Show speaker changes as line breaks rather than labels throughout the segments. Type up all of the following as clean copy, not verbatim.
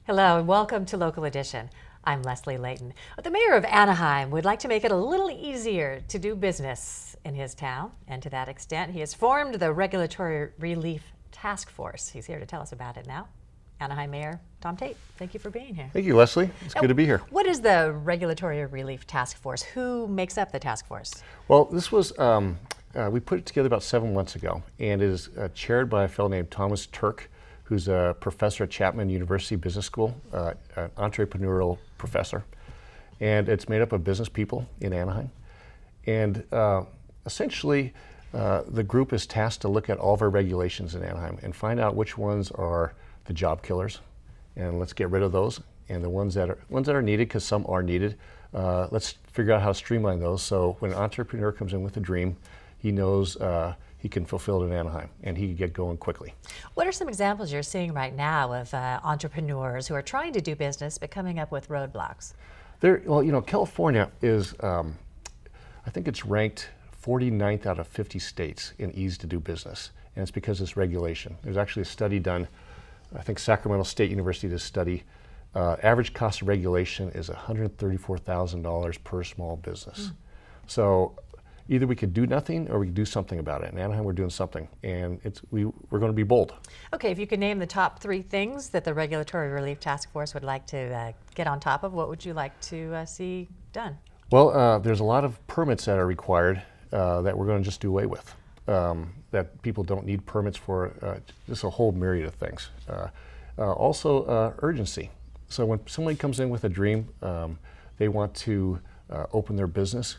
Hello and welcome to Local Edition. I'm Leslie Leyton. The mayor of Anaheim would like to make it a little easier to do business in his town, and to that extent, he has formed the Regulatory Relief Task Force. He's here to tell us about it now. Anaheim Mayor Tom Tait, thank you for being here.
Thank you, Leslie. It's good to be here.
What is the Regulatory Relief Task Force? Who makes up the task force?
Well, this was, we put it together about 7 months ago, and it is chaired by a fellow named Tom Tait, who's a professor at Chapman University Business School, an entrepreneurial professor. And it's made up of business people in Anaheim. And essentially, the group is tasked to look at all of our regulations in Anaheim and find out which ones are the job killers, and let's get rid of those. And the ones that are needed, because some are needed, let's figure out how to streamline those. So when an entrepreneur comes in with a dream, he knows he can fulfill it in Anaheim, and he can get going quickly.
What are some examples you're seeing right now of entrepreneurs who are trying to do business but coming up with roadblocks?
Well, you know, California is, I think it's ranked 49th out of 50 states in ease to do business, and it's because of this regulation. There's actually a study done, I think Sacramento State University did a study. Average cost of regulation is $134,000 per small business. So either we could do nothing or we could do something about it. In Anaheim, we're doing something, and we're going to be bold. Okay,
if you could name the top 3 things that the Regulatory Relief Task Force would like to get on top of, what would you like to see done?
Well, there's a lot of permits that are required that we're going to just do away with. That people don't need permits for, just a whole myriad of things. Also, urgency. So when somebody comes in with a dream, they want to open their business.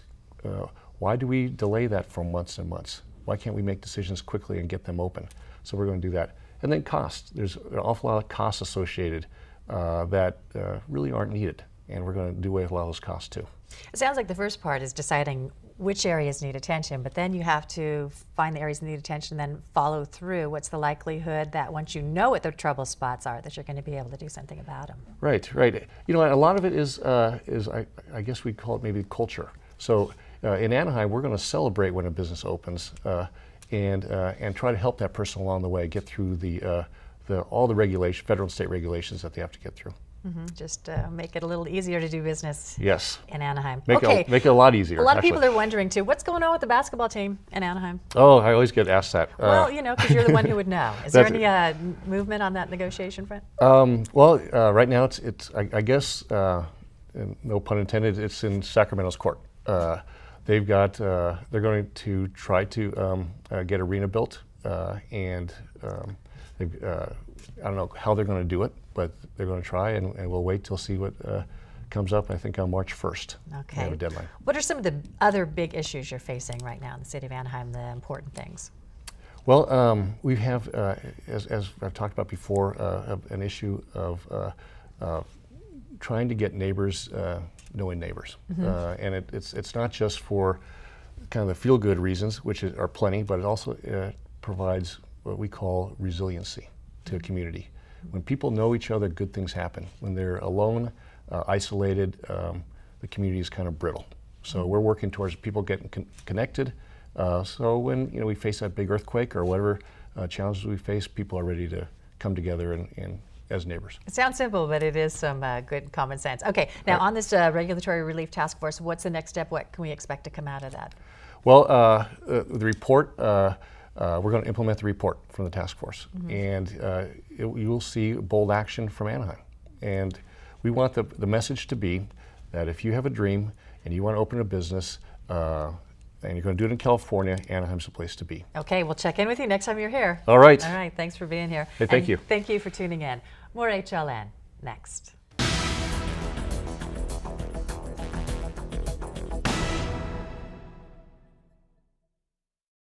Why do we delay that for months and months? Why can't we make decisions quickly and get them open? So we're going to do that. And then cost. There's an awful lot of costs associated that really aren't needed, and we're going to do away with a lot of those costs too.
It sounds like the first part is deciding which areas need attention, but then you have to find the areas that need attention and then follow through. What's the likelihood that once you know what the trouble spots are, that you're going to be able to do something about them?
Right, right. You know, a lot of it is I guess we'd call it maybe culture. So in Anaheim, we're going to celebrate when a business opens and try to help that person along the way get through all the regulation, federal and state regulations that they have to get through.
Just make it a little easier to do business.
Yes.
In Anaheim.
Make it a lot easier.
A lot of people are wondering too, what's going on with the basketball team in Anaheim?
Oh, I always get asked that.
Well, you know, because you're the one who would know. Is there any movement on that negotiation front?
Well, right now I guess, no pun intended, it's in Sacramento's court. They're going to try to get arena built, and I don't know how they're going to do it, but they're going to try, and we'll wait till see what comes up, I think, on March 1st.
Okay.
We have a deadline.
What are some of the other big issues you're facing right now in the city of Anaheim, the important things?
Well, we have, as I've talked about before, an issue of trying to get neighbors knowing neighbors. And it's not just for kind of the feel-good reasons, which are plenty, but it also provides what we call resiliency to a community. When people know each other, good things happen. When they're alone, isolated, the community is kind of brittle. So we're working towards people getting connected. So when we face that big earthquake or whatever challenges we face, people are ready to come together and as neighbors.
It sounds simple, but it is some good common sense. Okay, now on this Regulatory Relief Task Force, what's the next step? What can we expect to come out of that?
Well, the report, we're going to implement the report from the task force, and you will see bold action from Anaheim. And we want the message to be that if you have a dream and you want to open a business, and you're going to do it in California, Anaheim's the place to be.
Okay, we'll check in with you next time you're here.
All right.
All right, thanks for being here.
Hey, thank you.
Thank you for tuning in. More HLN next.